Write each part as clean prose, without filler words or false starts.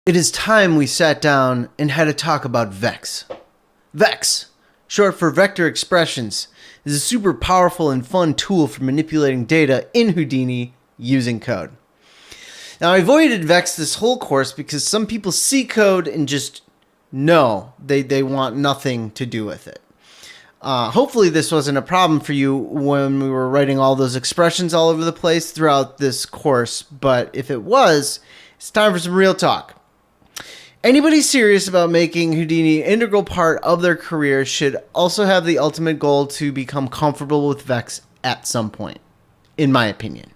It is time we sat down and had a talk about Vex. Vex, short for vector expressions, is a super powerful and fun tool for manipulating data in Houdini using code. Now, I avoided Vex this whole course because some people see code and just know they want nothing to do with it. Hopefully this wasn't a problem for you when we were writing all those expressions all over the place throughout this course, but if it was, it's time for some real talk. Anybody serious about making Houdini an integral part of their career should also have the ultimate goal to become comfortable with Vex at some point, in my opinion.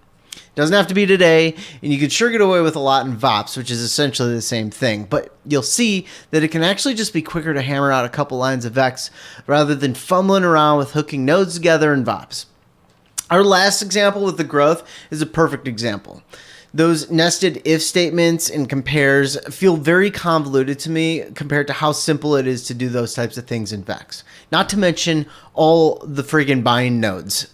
Doesn't have to be today, and you can sure get away with a lot in VOPs, which is essentially the same thing, but you'll see that it can actually just be quicker to hammer out a couple lines of Vex rather than fumbling around with hooking nodes together in VOPs. Our last example with the growth is a perfect example. Those nested if statements and compares feel very convoluted to me compared to how simple it is to do those types of things in Vex. Not to mention all the friggin' bind nodes.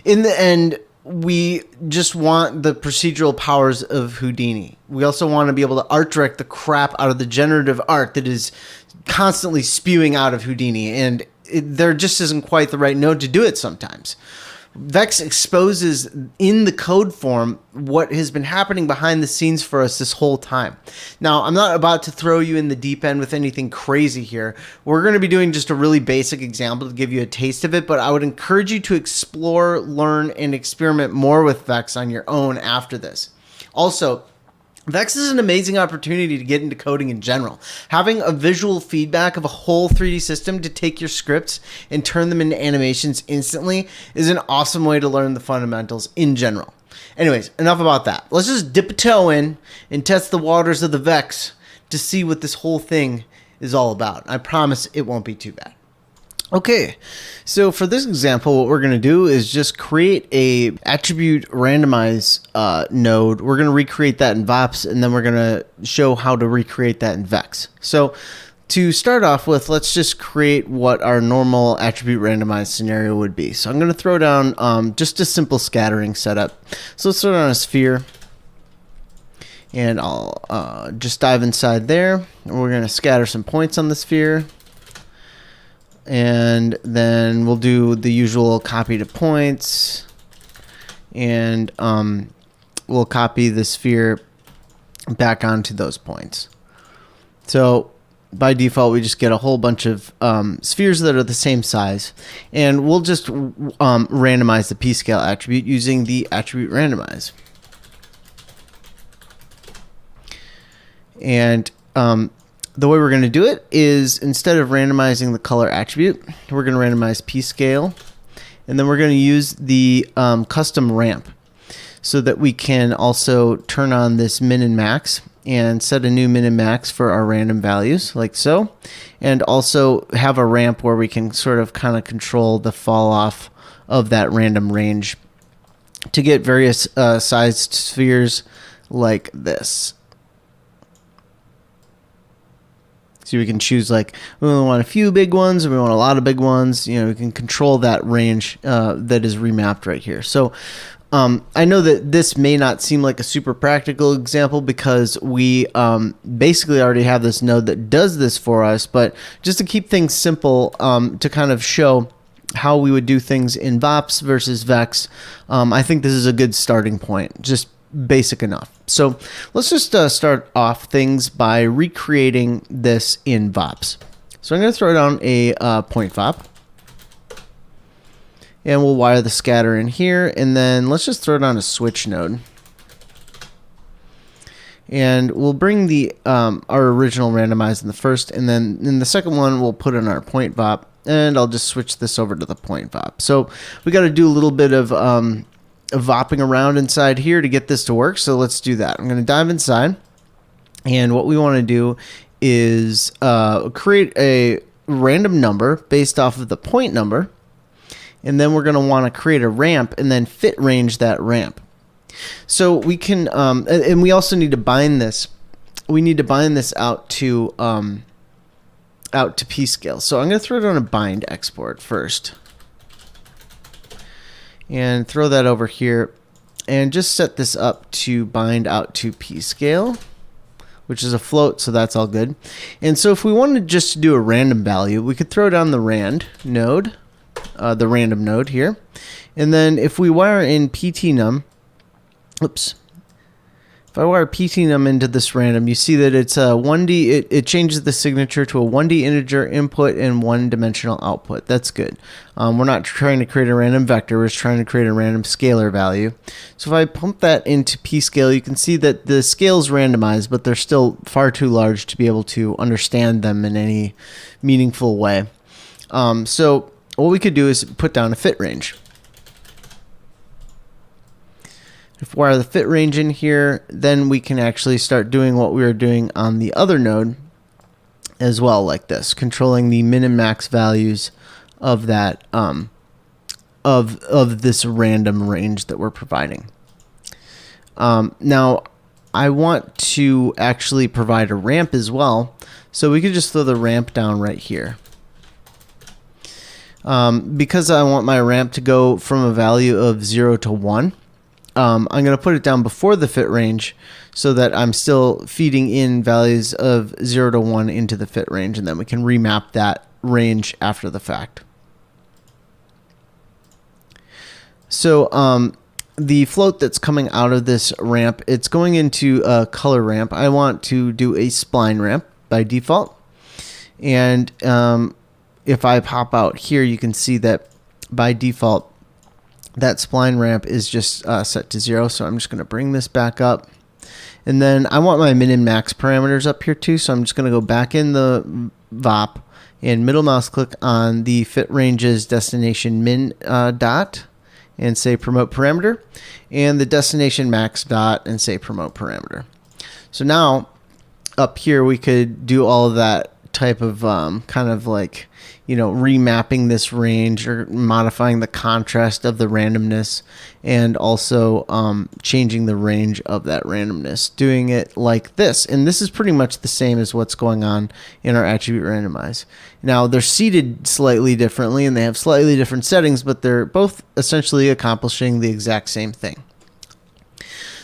In the end, we just want the procedural powers of Houdini. We also want to be able to art direct the crap out of the generative art that is constantly spewing out of Houdini, and there just isn't quite the right node to do it sometimes. Vex exposes in the code form what has been happening behind the scenes for us this whole time. Now, I'm not about to throw you in the deep end with anything crazy here. We're going to be doing just a really basic example to give you a taste of it, but I would encourage you to explore, learn, and experiment more with Vex on your own after this. Also, Vex is an amazing opportunity to get into coding in general. Having a visual feedback of a whole 3D system to take your scripts and turn them into animations instantly is an awesome way to learn the fundamentals in general. Anyways, enough about that. Let's just dip a toe in and test the waters of the Vex to see what this whole thing is all about. I promise it won't be too bad. Okay, so for this example, what we're going to do is just create a attribute randomize node. We're going to recreate that in VOPs, and then we're going to show how to recreate that in Vex. So to start off with, let's just create what our normal attribute randomize scenario would be. So I'm going to throw down just a simple scattering setup. So let's throw down a sphere, and I'll just dive inside there. And we're going to scatter some points on the sphere. And then we'll do the usual copy to points, and we'll copy the sphere back onto those points. So by default, we just get a whole bunch of spheres that are the same size, and we'll just randomize the p-scale attribute using the attribute randomize. And the way we're going to do it is, instead of randomizing the color attribute, we're going to randomize p-scale, and then we're going to use the custom ramp so that we can also turn on this min and max and set a new min and max for our random values like so, and also have a ramp where we can sort of kind of control the fall off of that random range to get various sized spheres like this. So we can choose, like, we want a few big ones, or we want a lot of big ones. You know, we can control that range that is remapped right here. So I know that this may not seem like a super practical example because we basically already have this node that does this for us, but just to keep things simple, to kind of show how we would do things in VOPs versus Vex, I think this is a good starting point. Just basic enough. So let's just start off things by recreating this in VOPs. So I'm going to throw down a point VOP, and we'll wire the scatter in here, and then let's just throw down a switch node, and we'll bring the our original randomize in the first, and then in the second one we'll put in our point VOP, and I'll just switch this over to the point VOP. So we got to do a little bit of vopping around inside here to get this to work, so let's do that. I'm going to dive inside, and what we want to do is create a random number based off of the point number, and then we're going to want to create a ramp and then fit range that ramp. So we can and we also need to bind this. We need to bind this out to p-scale. So I'm going to throw down a bind export first, and throw that over here, and just set this up to bind out to p-scale. which is a float, so that's all good. And so if we wanted just to do a random value, we could throw down the rand node, the random node here. And then if we wire in ptnum, oops, if I wire ptnum into this random, you see that it's a 1D, it changes the signature to a 1D integer input and one-dimensional output. That's good. We're not trying to create a random vector, we're just trying to create a random scalar value. So if I pump that into pscale, you can see that the scale's randomized, but they're still far too large to be able to understand them in any meaningful way. So what we could do is put down a fit range. If we wire the fit range in here, then we can actually start doing what we were doing on the other node as well, like this, controlling the min and max values of that of this random range that we're providing. Now, I want to actually provide a ramp as well, so we could just throw the ramp down right here. Because I want my ramp to go from a value of 0 to 1. I'm going to put it down before the fit range so that I'm still feeding in values of 0 to 1 into the fit range, and then we can remap that range after the fact. So the float that's coming out of this ramp, it's going into a color ramp. I want to do a spline ramp by default. And if I pop out here, you can see that by default, that spline ramp is just set to 0, so I'm just going to bring this back up. And then I want my min and max parameters up here too, so I'm just going to go back in the VOP and middle mouse click on the fit ranges destination min dot and say promote parameter, and the destination max dot and say promote parameter. So now up here we could do all of that type of kind of like, you know, remapping this range or modifying the contrast of the randomness, and also changing the range of that randomness, doing it like this. And this is pretty much the same as what's going on in our attribute randomize. Now they're seated slightly differently and they have slightly different settings, but they're both essentially accomplishing the exact same thing.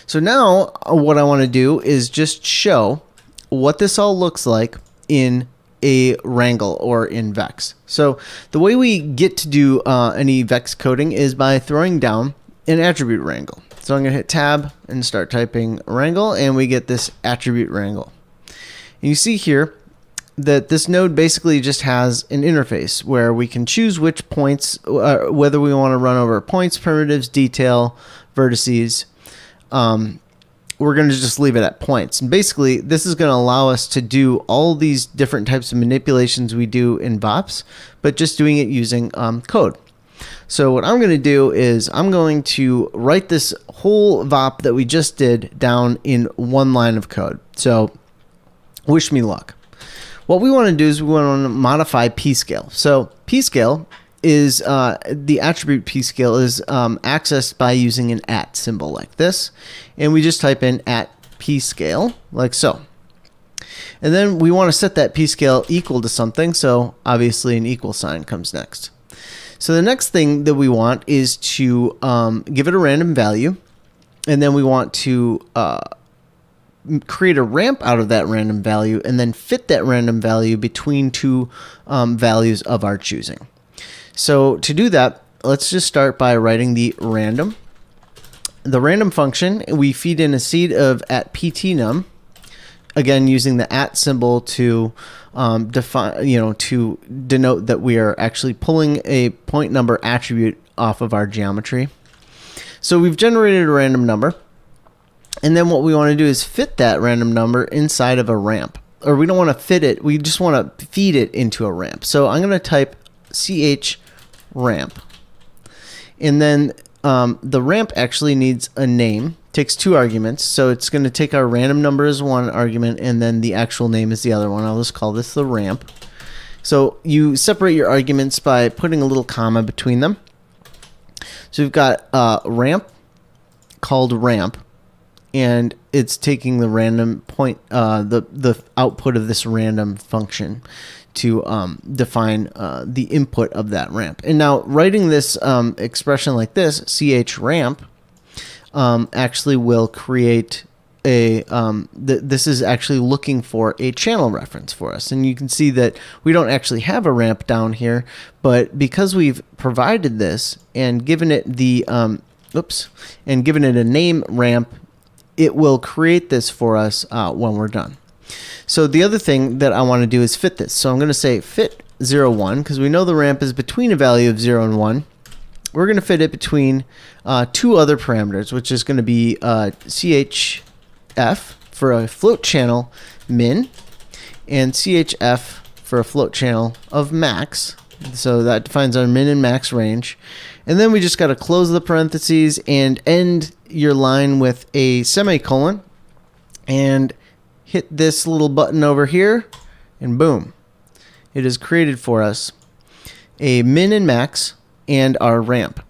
So now what I want to do is just show what this all looks like in a wrangle or in Vex. So the way we get to do any Vex coding is by throwing down an attribute wrangle. So I'm going to hit tab and start typing wrangle, and we get this attribute wrangle. And you see here that this node basically just has an interface where we can choose which points, whether we want to run over points, primitives, detail, vertices. We're going to just leave it at points. And basically, this is going to allow us to do all these different types of manipulations we do in VOPs, but just doing it using code. So what I'm going to do is I'm going to write this whole VOP that we just did down in one line of code. So wish me luck. What we want to do is we want to modify pscale. So pscale is the attribute pscale is accessed by using an @ symbol like this, and we just type in @pscale like so. And then we want to set that pscale equal to something, so obviously an equal sign comes next. So the next thing that we want is to give it a random value, and then we want to create a ramp out of that random value and then fit that random value between two values of our choosing. So to do that, let's just start by writing the random. The random function, we feed in a seed of @ptnum, again using the @ symbol to define, to denote that we are actually pulling a point number attribute off of our geometry. So we've generated a random number, and then what we want to do is fit that random number inside of a ramp. Or we don't want to fit it, we just want to feed it into a ramp. So I'm going to type ch ramp, and then the ramp actually needs a name, takes 2 arguments, so it's going to take our random number as one argument and then the actual name is the other one. I'll just call this the ramp. So you separate your arguments by putting a little comma between them. So we've got ramp called ramp, and it's taking the random point, the output of this random function to define the input of that ramp. And now writing this expression like this, ch ramp, actually will create this is actually looking for a channel reference for us. And you can see that we don't actually have a ramp down here, but because we've provided this and given it the, and given it a name ramp, it will create this for us when we're done. So the other thing that I want to do is fit this. So I'm going to say fit 0, 1, because we know the ramp is between a value of 0 and 1. We're going to fit it between two other parameters, which is going to be CHF for a float channel min and CHF for a float channel of max. So that defines our min and max range. And then we just got to close the parentheses and end your line with a semicolon and hit this little button over here, and boom, it has created for us a min and max and our ramp.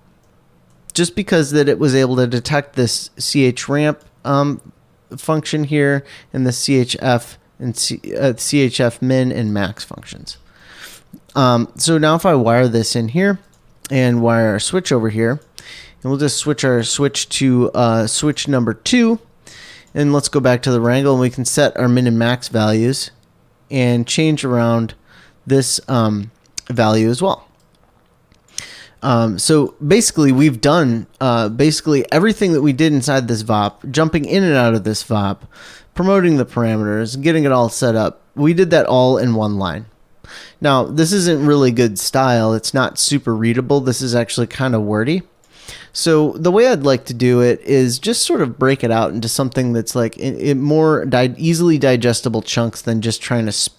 Just because that it was able to detect this ch ramp function here and the CHF and CHF min and max functions. So now if I wire this in here and wire our switch over here, and we'll just switch our switch to switch number 2. And let's go back to the wrangle, and we can set our min and max values and change around this value as well. So basically, we've done basically everything that we did inside this VOP, jumping in and out of this VOP, promoting the parameters, getting it all set up. We did that all in one line. Now, this isn't really good style. It's not super readable. This is actually kind of wordy. So the way I'd like to do it is just sort of break it out into something that's like in more easily digestible chunks than just trying to,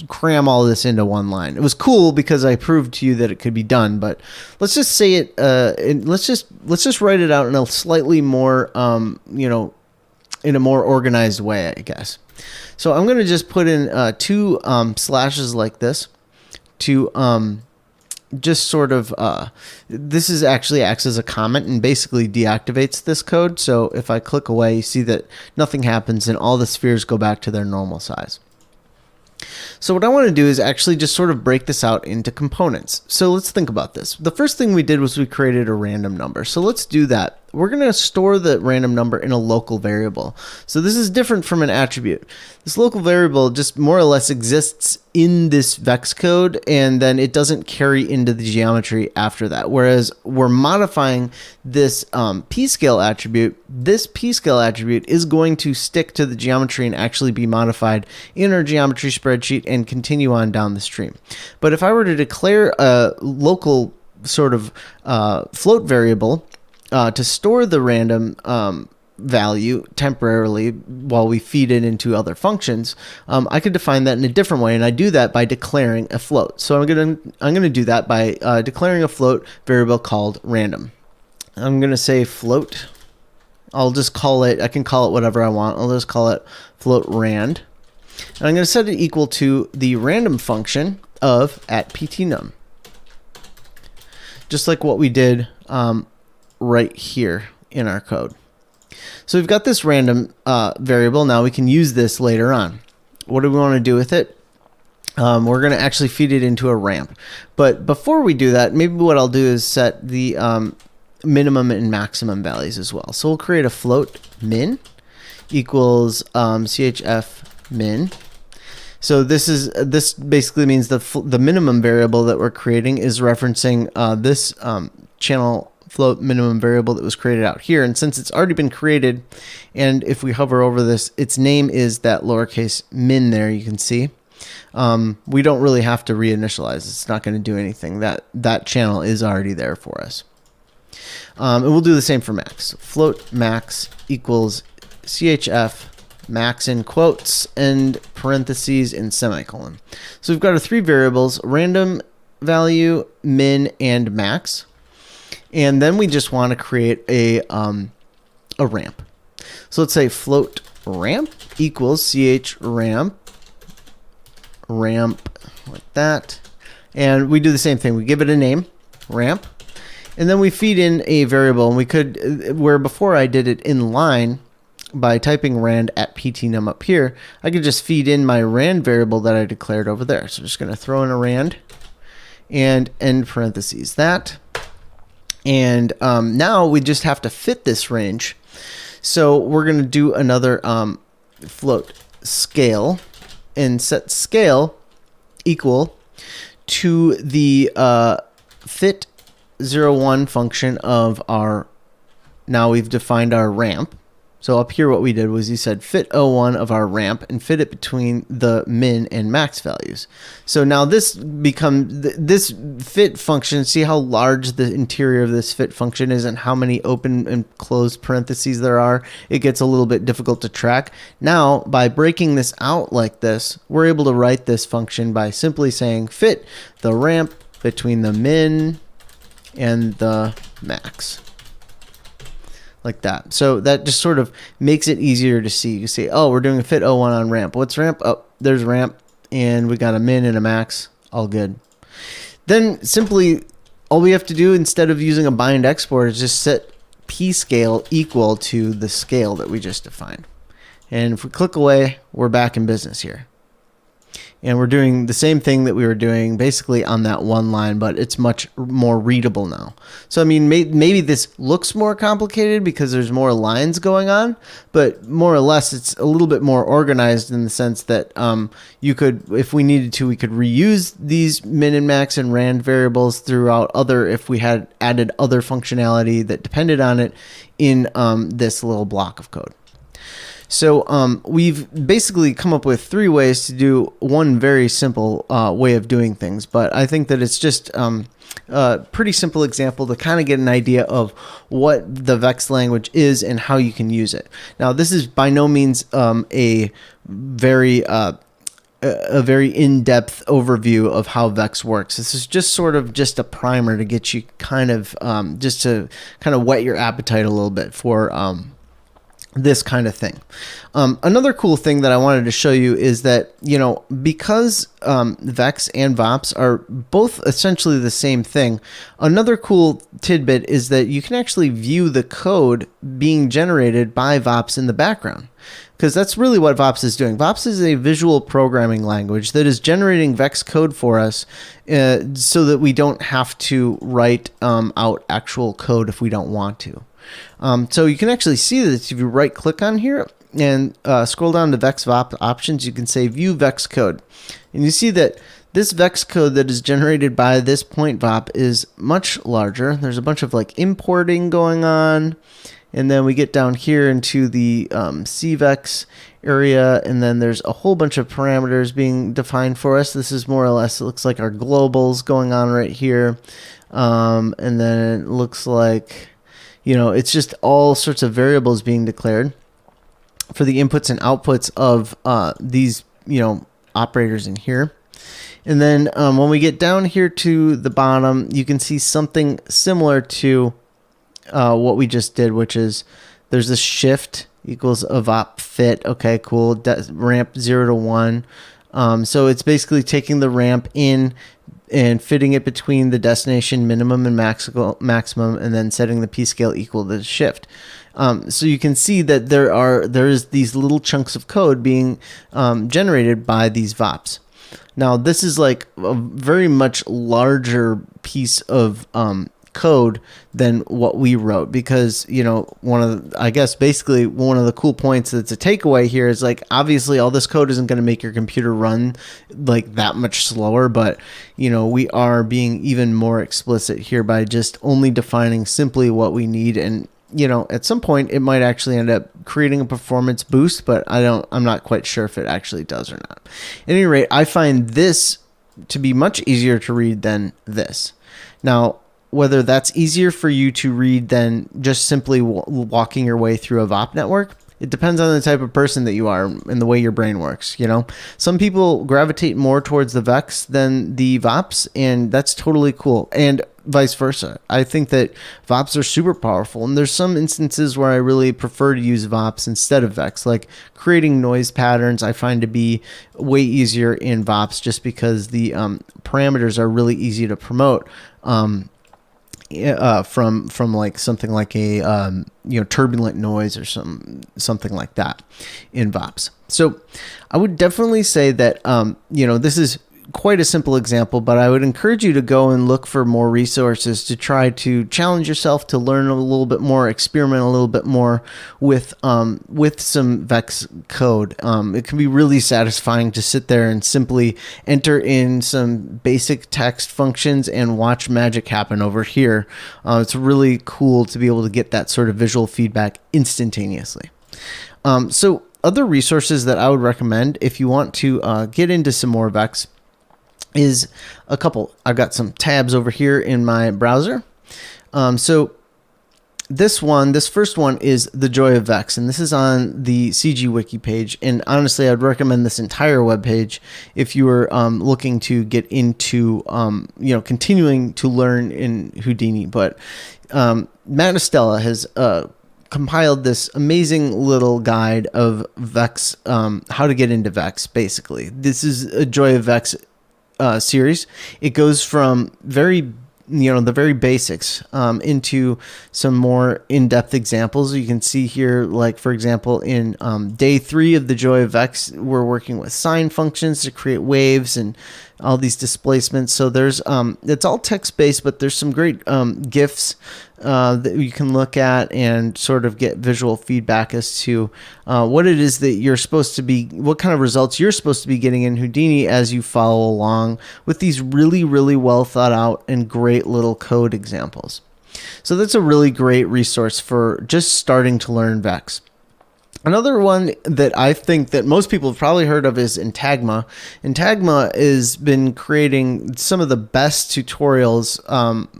cram all this into one line. It was cool because I proved to you that it could be done, but let's just say it. Let's just write it out in a slightly more, in a more organized way, I guess. So I'm going to just put in 2 slashes like this to just sort of, this is actually acts as a comment and basically deactivates this code. So if I click away, you see that nothing happens and all the spheres go back to their normal size. So what I want to do is actually just sort of break this out into components. So let's think about this. The first thing we did was we created a random number. So let's do that. We're going to store the random number in a local variable. So this is different from an attribute. This local variable just more or less exists in this Vex code, and then it doesn't carry into the geometry after that. Whereas we're modifying this p-scale attribute. This p-scale attribute is going to stick to the geometry and actually be modified in our geometry spreadsheet and continue on down the stream. But if I were to declare a local sort of float variable to store the random value temporarily while we feed it into other functions, I could define that in a different way, and I do that by declaring a float. So I'm gonna do that by declaring a float variable called random. I'm gonna say float. I'll just call it. I can call it whatever I want. I'll just call it float rand, and I'm gonna set it equal to the random function of @ptnum, just like what we did right here in our code. So we've got this random variable. Now we can use this later on. What do we want to do with it? We're going to actually feed it into a ramp. But before we do that, maybe what I'll do is set the minimum and maximum values as well. So we'll create a float min equals CHF min. So this basically means the minimum variable that we're creating is referencing this channel float minimum variable that was created out here. And since it's already been created, and if we hover over this, its name is that lowercase min there, you can see. We don't really have to reinitialize. It's not going to do anything. That channel is already there for us. And we'll do the same for max. Float max equals CHF max in quotes and parentheses and semicolon. So we've got our 3 variables: random value, min, and max. And then we just want to create a ramp. So let's say float ramp equals ch ramp like that. And we do the same thing. We give it a name, ramp, and then we feed in a variable. And we could, where before I did it in line by typing rand @ptnum up here, I could just feed in my rand variable that I declared over there. So I'm just going to throw in a rand and end parentheses that. And now we just have to fit this range. So we're going to do another float scale and set scale equal to the fit01 function of our, now we've defined our ramp. So up here what we did was you said fit01 of our ramp and fit it between the min and max values. So now this this fit function, see how large the interior of this fit function is and how many open and closed parentheses there are? It gets a little bit difficult to track. Now by breaking this out like this, we're able to write this function by simply saying fit the ramp between the min and the max. Like that. So that just sort of makes it easier to see. You say, oh, we're doing a fit 01 on ramp. What's ramp? Oh, there's ramp. And we got a min and a max. All good. Then simply, all we have to do instead of using a bind export is just set p scale equal to the scale that we just defined. And if we click away, we're back in business here. And we're doing the same thing that we were doing basically on that one line, but it's much more readable now. So, I mean, maybe this looks more complicated because there's more lines going on, but more or less it's a little bit more organized in the sense that you could, if we needed to, we could reuse these min and max and rand variables throughout if we had added other functionality that depended on it in this little block of code. So we've basically come up with 3 ways to do one very simple way of doing things, but I think that it's just a pretty simple example to kind of get an idea of what the Vex language is and how you can use it. Now, this is by no means a very in-depth overview of how Vex works. This is just sort of just a primer to get you kind of just to kind of whet your appetite a little bit for this kind of thing. Another cool thing that I wanted to show you is that, you know, because Vex and VOPs are both essentially the same thing, another cool tidbit is that you can actually view the code being generated by VOPs in the background. Because that's really what VOPs is doing. VOPs is a visual programming language that is generating Vex code for us so that we don't have to write out actual code if we don't want to. So you can actually see that if you right click on here and scroll down to Vex VOP options, you can say view Vex code. And you see that this Vex code that is generated by this point VOP is much larger. There's a bunch of like importing going on. And then we get down here into the CVex area, and then there's a whole bunch of parameters being defined for us. This is more or less, it looks like our globals going on right here. And then it looks like, you know, it's just all sorts of variables being declared for the inputs and outputs of these, you know, operators in here. And then when we get down here to the bottom, you can see something similar to what we just did, which is there's this shift equals a VOP fit. Okay, cool. Ramp 0 to 1. So it's basically taking the ramp in and fitting it between the destination minimum and maximum, and then setting the p scale equal to the shift. So you can see that there's these little chunks of code being generated by these VOPs. Now this is like a very much larger piece of code than what we wrote, because, you know, I guess basically one of the cool points that's a takeaway here is, like, obviously all this code isn't going to make your computer run like that much slower, but, you know, we are being even more explicit here by just only defining simply what we need. And, you know, at some point it might actually end up creating a performance boost, but I'm not quite sure if it actually does or not. At any rate, I find this to be much easier to read than this. Now, whether that's easier for you to read than just simply walking your way through a VOP network, it depends on the type of person that you are and the way your brain works. You know, some people gravitate more towards the Vex than the VOPs, and that's totally cool. And vice versa. I think that VOPs are super powerful, and there's some instances where I really prefer to use VOPs instead of Vex, like creating noise patterns. I find to be way easier in VOPs just because the parameters are really easy to promote. From like something like a you know, turbulent noise or something like that in VOPs. So I would definitely say that you know, this is quite a simple example, but I would encourage you to go and look for more resources to try to challenge yourself to learn a little bit more, experiment a little bit more with some Vex code. It can be really satisfying to sit there and simply enter in some basic text functions and watch magic happen over here. It's really cool to be able to get that sort of visual feedback instantaneously. So other resources that I would recommend if you want to get into some more Vex is a couple. I've got some tabs over here in my browser. So this first one is The Joy of Vex, and this is on the CG Wiki page. And honestly, I'd recommend this entire web page if you were looking to get into continuing to learn in Houdini. But Matt Estella has compiled this amazing little guide of Vex, how to get into Vex, basically. This is a Joy of Vex series. It goes from the very basics into some more in-depth examples. You can see here, like, for example, in day 3 of the Joy of Vex, we're working with sine functions to create waves and all these displacements. So there's it's all text-based, but there's some great GIFs that you can look at and sort of get visual feedback as to what it is that you're supposed to be, what kind of results you're supposed to be getting in Houdini as you follow along with these really, really well thought out and great little code examples. So that's a really great resource for just starting to learn Vex. Another one that I think that most people have probably heard of is Intagma. Intagma has been creating some of the best tutorials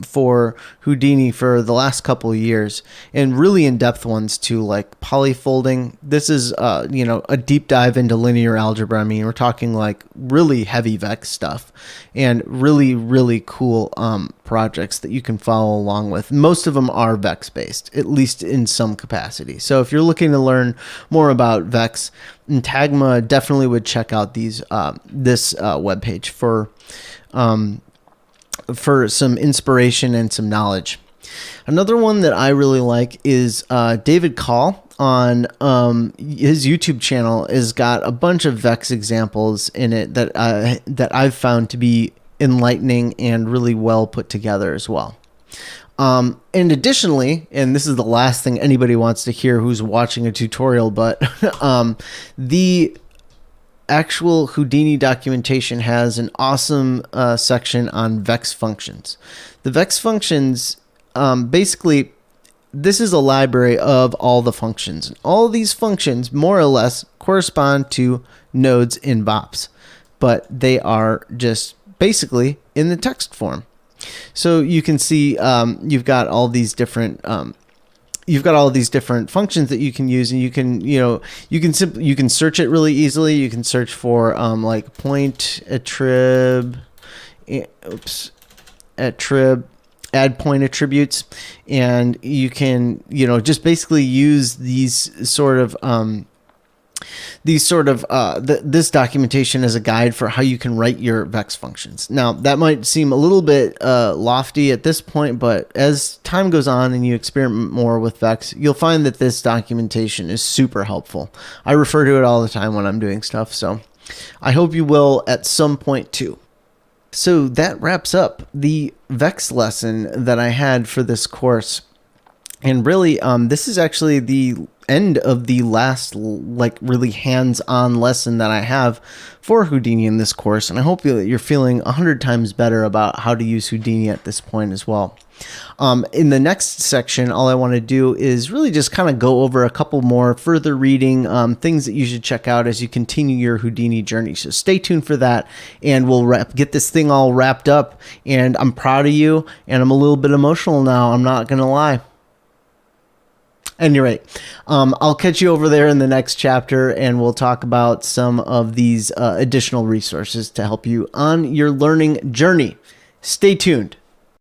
for Houdini for the last couple of years, and really in-depth ones too, like polyfolding. This is a deep dive into linear algebra. I mean, we're talking like really heavy Vex stuff and really, really cool projects that you can follow along with. Most of them are Vex based, at least in some capacity. So if you're looking to learn more about Vex, Intagma definitely would check out this webpage for some inspiration and some knowledge. Another one that I really like is David Call. On his YouTube channel has got a bunch of Vex examples in it that I've found to be enlightening and really well put together as well. And additionally, and this is the last thing anybody wants to hear who's watching a tutorial, but the actual Houdini documentation has an awesome section on Vex functions. The Vex functions, basically, this is a library of all the functions. All these functions, more or less, correspond to nodes in VOPs, but they are just basically in the text form. So you can see you've got all these different functions that you can use, and you can search it really easily. You can search for like point attrib, add point attributes, and you can just basically use this documentation as a guide for how you can write your Vex functions. Now, that might seem a little bit lofty at this point, but as time goes on and you experiment more with Vex, you'll find that this documentation is super helpful. I refer to it all the time when I'm doing stuff, so I hope you will at some point too. So that wraps up the Vex lesson that I had for this course. And really, this is actually the end of the last really hands-on lesson that I have for Houdini in this course, and I hope that you're feeling 100 times better about how to use Houdini at this point as well. In the next section, all I want to do is really just kind of go over a couple more further reading, things that you should check out as you continue your Houdini journey. So stay tuned for that, and we'll get this thing all wrapped up. And I'm proud of you, and I'm a little bit emotional now, I'm not going to lie. At any rate, I'll catch you over there in the next chapter, and we'll talk about some of these additional resources to help you on your learning journey. Stay tuned.